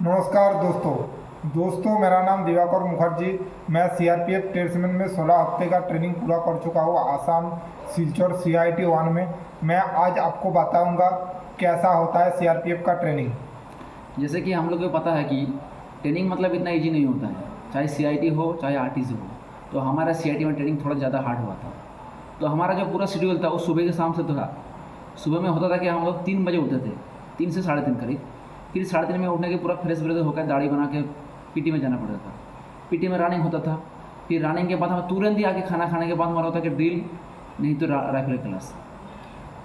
नमस्कार दोस्तों मेरा नाम दिवाकर मुखर्जी। मैं सीआरपीएफ ट्रेड्समैन में 16 हफ्ते का ट्रेनिंग पूरा कर चुका हूँ आसाम सिलचर CIT 1 में। मैं आज आपको बताऊंगा कैसा होता है सीआरपीएफ का ट्रेनिंग। जैसे कि हम लोग को पता है कि ट्रेनिंग मतलब इतना इजी नहीं होता है, चाहे CIT हो चाहे RTC हो। तो हमारा CIT में ट्रेनिंग थोड़ा ज़्यादा हार्ड हुआ था। तो हमारा जो पूरा शेड्यूल था वो सुबह के शाम से था। सुबह में होता था कि हम लोग 3 बजे उठते थे, 3 से 3:30 करीब। फिर 3:30 में उठने के पूरा फ्रेश व्रेश होकर दाढ़ी बना के PT में जाना पड़ता था। PT में रनिंग होता था। फिर रनिंग के बाद हमें तुरंत ही आके खाना खाने के बाद हमारा होता कि ड्रिल, नहीं तो राइफल क्लास।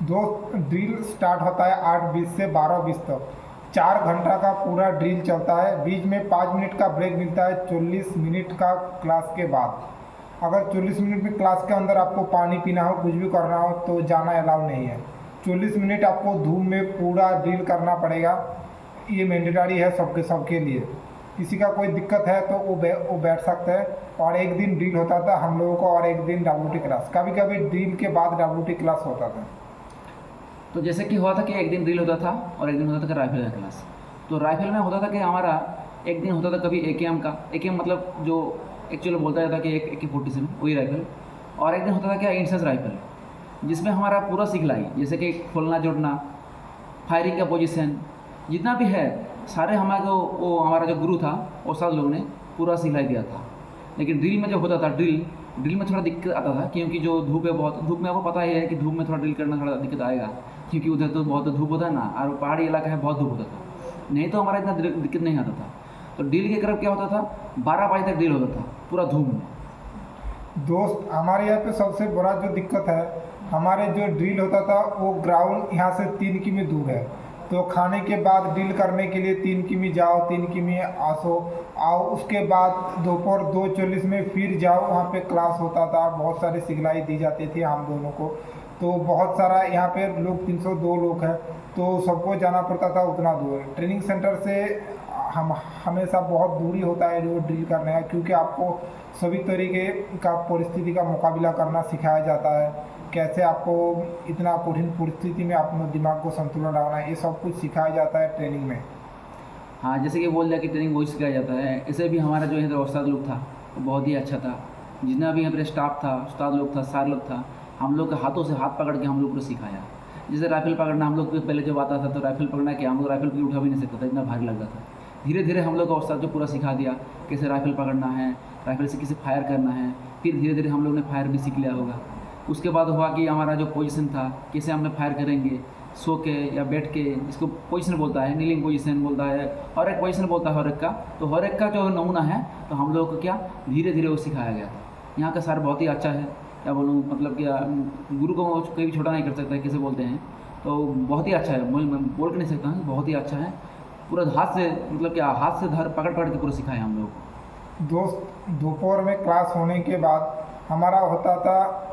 ड्रिल स्टार्ट होता है 8:20 से 12:20 तक। 4 घंटा का पूरा ड्रिल चलता है। बीच में 5 मिनट का ब्रेक मिलता है 40 मिनट का क्लास के बाद। अगर 40 मिनट में क्लास के अंदर आपको पानी पीना हो, कुछ भी करना हो तो जाना अलाउ नहीं है। 40 मिनट आपको धूप में पूरा ड्रिल करना पड़ेगा। ये मैंडेटरी है सबके लिए। किसी का कोई दिक्कत है तो वो बैठ सकते हैं। और एक दिन ड्रिल होता था हम लोगों को और एक दिन WT क्लास। कभी कभी ड्रिल के बाद WT क्लास होता था। तो जैसे कि हुआ था कि एक दिन ड्रिल होता था और एक दिन होता था कि राइफल का क्लास। तो राइफल में होता था कि हमारा एक दिन होता था कभी AKM का, AKM मतलब जो एक्चुअली बोलता जाता कि एक AK-47 वही राइफल। और एक दिन होता था क्या इंसेस राइफल, जिसमें हमारा पूरा सिखलाई, जैसे कि खोलना जोड़ना, फायरिंग का पोजीशन, जितना भी है सारे हमारे को वो हमारा जो गुरु था और सब लोगों ने पूरा सिखलाई दिया था। लेकिन ड्रिल में जब होता था ड्रिल में थोड़ा दिक्कत आता था, क्योंकि जो धूप है बहुत, धूप में आपको पता ही है कि धूप में थोड़ा ड्रिल करना थोड़ा दिक्कत आएगा, क्योंकि उधर तो बहुत धूप होता है ना, और पहाड़ी इलाका है, बहुत धूप होता था। नहीं तो हमारा इतना दिक्कत नहीं आता था। तो ड्रिल के तरफ क्या होता था, 12 बजे तक ड्रिल होता था पूरा धूप में। हमारे यहाँ पे सबसे बड़ा जो दिक्कत है, हमारे जो ड्रिल होता था वो ग्राउंड यहाँ से 3 किमी दूर है। तो खाने के बाद ड्रिल करने के लिए 3 किमी जाओ, 3 किमी आओ। उसके बाद दोपहर 2:40 में फिर जाओ, वहाँ पे क्लास होता था। बहुत सारी सिखलाई दी जाती थी हम दोनों को। तो बहुत सारा यहाँ पे लोग 302 लोग हैं, तो सबको जाना पड़ता था उतना दूर। ट्रेनिंग सेंटर से हम हमेशा बहुत दूरी होता है जो ड्रिल करने का, क्योंकि आपको सभी तरीके का परिस्थिति का मुकाबला करना सिखाया जाता है। कैसे आपको इतना कठिन परिस्थिति में अपने दिमाग को संतुलन रखना है, ये सब कुछ सिखाया जाता है ट्रेनिंग में। हाँ, जैसे कि बोल दिया कि ट्रेनिंग वही सिखाया जाता है। इसे भी हमारा जो है उस्ताद लोग था वो बहुत ही अच्छा था। जितना भी यहाँ पर स्टाफ था, उस्ताद लोग था, सार लोग था, हम लोग के हाथों से हाथ पकड़ के हम लोग को सिखाया। जैसे राइफल पकड़ना हम लोग को पहले जब आता था तो राइफल पकड़ना कि हम लोग राइफल भी उठा भी नहीं सकता था, इतना भारी लगता था। धीरे धीरे हम लोग का उस्ताद जो पूरा सिखा दिया कैसे राइफल पकड़ना है, राइफल से कैसे फायर करना है। फिर धीरे धीरे हम लोग ने फायर भी सीख लिया होगा। उसके बाद हुआ कि हमारा जो पोजीशन था, कैसे हमने फायर करेंगे, सो के या बैठ के, इसको पोजीशन बोलता है, नीलिंग पोजीशन बोलता है, हर एक पोजीशन बोलता है हर एक का। तो हर एक का जो नमूना है तो हम लोगों को क्या धीरे धीरे वो सिखाया गया था। यहाँ का सर बहुत ही अच्छा है, क्या बोलूँ, मतलब क्या, गुरु को कोई भी छोटा नहीं कर सकता है, कैसे बोलते हैं। तो बहुत ही अच्छा है, मैं बोल के नहीं सकता हूँ, बहुत ही अच्छा है। पूरा हाथ से, मतलब क्या, हाथ से धर पकड़ पकड़ के पूरा सिखाया हम लोगों को। दोपहर में क्लास होने के बाद हमारा होता था,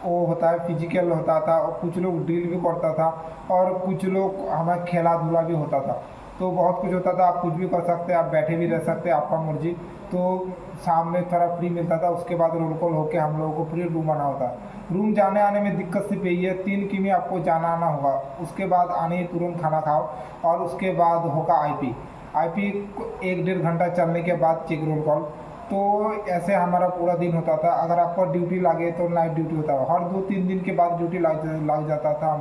वो होता है फिजिकल होता था, और कुछ लोग ड्रिल भी करता था, और कुछ लोग हमें खेला धूला भी होता था। तो बहुत कुछ होता था, आप कुछ भी कर सकते हैं, आप बैठे भी रह सकते हैं, आपका मर्जी। तो सामने थोड़ा फ्री मिलता था। उसके बाद रोल कॉल होकर हम लोगों को फिर रूम आना होता। रूम जाने आने में दिक्कत सिर्फ यही है, 3 किमी आपको जाना आना होगा। उसके बाद आने ही तुरंत खाना खाओ, और उसके बाद होगा IP 1-1.5 घंटा चलने के बाद चेक रोल कॉल। तो ऐसे हमारा पूरा दिन होता था। अगर आपको ड्यूटी लगे तो नाइट ड्यूटी होता है, हर 2-3 दिन के बाद ड्यूटी लग जाता था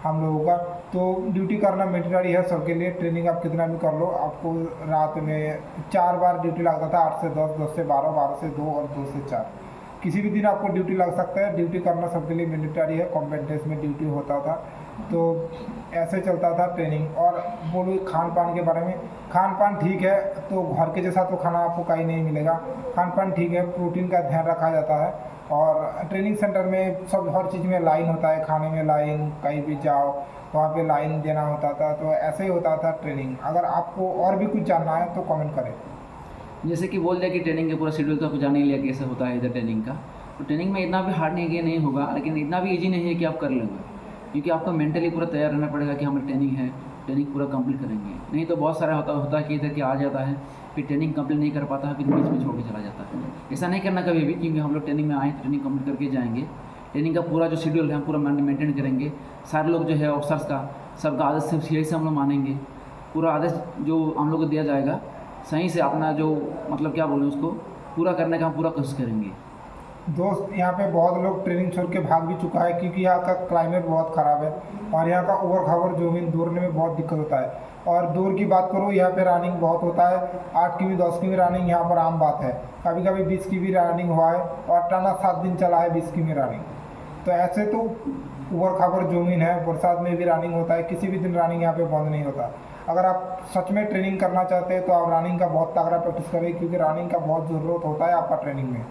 हम लोगों का। तो ड्यूटी करना मैंडेटरी है सबके लिए। ट्रेनिंग आप कितना भी कर लो, आपको रात में 4 बार ड्यूटी लगता था, 8 से 10, 10 से 12, 12 से 2 और 2 से 4। किसी भी दिन आपको ड्यूटी लग सकता है। ड्यूटी करना सबके लिए मैंडेटरी है। कॉम्बैट ड्रेस में ड्यूटी होता था। तो ऐसे चलता था ट्रेनिंग। और बोलो खान पान के बारे में, खान पान ठीक है, तो घर के जैसा तो खाना आपको कहीं नहीं मिलेगा। खान पान ठीक है, प्रोटीन का ध्यान रखा जाता है। और ट्रेनिंग सेंटर में सब हर चीज़ में लाइन होता है, खाने में लाइन, कहीं भी जाओ वहाँ पे लाइन देना होता था। तो ऐसे ही होता था ट्रेनिंग। अगर आपको और भी कुछ जानना है तो कमेंट करें। जैसे कि बोल दिया कि ट्रेनिंग का पूरा शेड्यूल तो आपको जान ही लिया कैसे होता है इधर ट्रेनिंग का। तो ट्रेनिंग में इतना भी हार्ड नहीं कि नहीं होगा, लेकिन इतना भी इजी नहीं है कि आप कर लेंगे, क्योंकि आपको मेंटली पूरा तैयार रहना पड़ेगा कि हमारी ट्रेनिंग है, ट्रेनिंग पूरा कंप्लीट करेंगे। नहीं तो बहुत सारा होता है कि इधर के आ जाता है, फिर ट्रेनिंग कंप्लीट नहीं कर पाता है, फिर बीच में छोड़ के चला जाता है। ऐसा नहीं करना कभी भी, क्योंकि हम लोग ट्रेनिंग में आए, ट्रेनिंग कंप्लीट करके जाएंगे। ट्रेनिंग का पूरा जो शेड्यूल है हम पूरा मेंटेन करेंगे। सारे लोग जो है ऑफिसर्स का, सबका आदत से यही से हम लोग मानेंगे। पूरा आदेश जो हम लोग को दिया जाएगा सही से अपना जो मतलब क्या बोलें उसको पूरा करने का हम पूरा कोशिश करेंगे। दोस्त यहाँ पे बहुत लोग ट्रेनिंग छोड़ के भाग भी चुका है क्योंकि यहाँ का क्लाइमेट बहुत ख़राब है और यहाँ का उबड़ खाबड़ ज़मीन दौड़ने में बहुत दिक्कत होता है। और दूर की बात करूँ, यहाँ पे रनिंग बहुत होता है, 8 की भी 10 की भी रनिंग यहाँ पर आम बात है। कभी कभी 20 की भी रनिंग हुआ है और टाना 7 दिन चला है 20 की भी रनिंग। तो ऐसे तो उबड़ खाबड़ ज़मीन है, बरसात में भी रनिंग होता है, किसी भी दिन रनिंग यहाँ पे बंद नहीं होता। अगर आप सच में ट्रेनिंग करना चाहते हैं तो आप रनिंग का बहुत तगड़ा प्रैक्टिस करें क्योंकि रनिंग का बहुत ज़रूरत होता है आपका ट्रेनिंग में।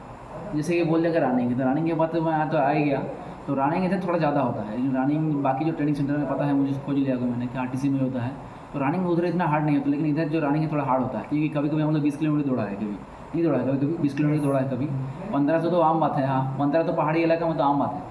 जैसे कि बोल दिया कि रनिंग है, तो रनिंग के बाद तो मैं यहाँ तो आ ही गया। तो रनिंग इधर थोड़ा ज़्यादा होता है, लेकिन रनिंग बाकी जो ट्रेनिंग सेंटर में पता है मुझे, खोज लिया गया मैंने कि आरटीसी में होता है। तो रनिंग उधर इतना हार्ड नहीं होता, लेकिन इधर जो रनिंग है थोड़ा हार्ड होता है क्योंकि कभी कभी हम लोग 20 किलोमीटर दौड़ा है, कभी नहीं दौड़ा है, कभी कभी 20 किलोमीटर दौड़ा है, कभी 1500 तो आम बात है। हाँ 15 तो पहाड़ी इलाका में तो आम बात है,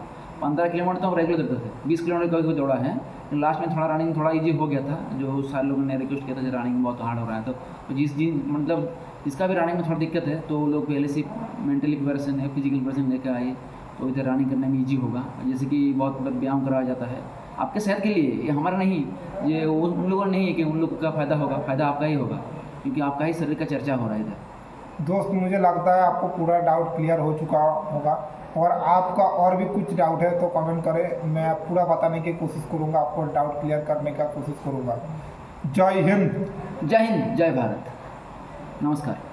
15 किलोमीटर तो हम रेगुलर दौड़ते थे, 20 किलोमीटर कभी कभी दौड़ा है। लेकिन लास्ट में थोड़ा रनिंग थोड़ा ईजी हो गया था, जो सारे लोगों ने रिक्वेस्ट किया था कि रनिंग बहुत हार्ड हो रहा है। तो जिस मतलब जिसका भी रनिंग में थोड़ा दिक्कत है तो लोग पहले से मेंटली प्रिपरेशन है, फिजिकल प्रिपरेशन लेकर आए तो इधर रनिंग करने में ईजी होगा। जैसे कि बहुत मतलब व्यायाम कराया जाता है आपके सेहत के लिए, ये हमारा नहीं, ये उन लोगों का नहीं है कि उन लोगों का फ़ायदा होगा, फ़ायदा आपका ही होगा क्योंकि आपका ही शरीर का चर्चा हो रहा है इधर। दोस्त मुझे लगता है आपको पूरा डाउट क्लियर हो चुका होगा और आपका और भी कुछ डाउट है तो कमेंट करें, मैं पूरा बताने की कोशिश करूँगा, आपको डाउट क्लियर करने का कोशिश करूँगा। जय हिंद। जय हिंद, जय भारत, नमस्कार।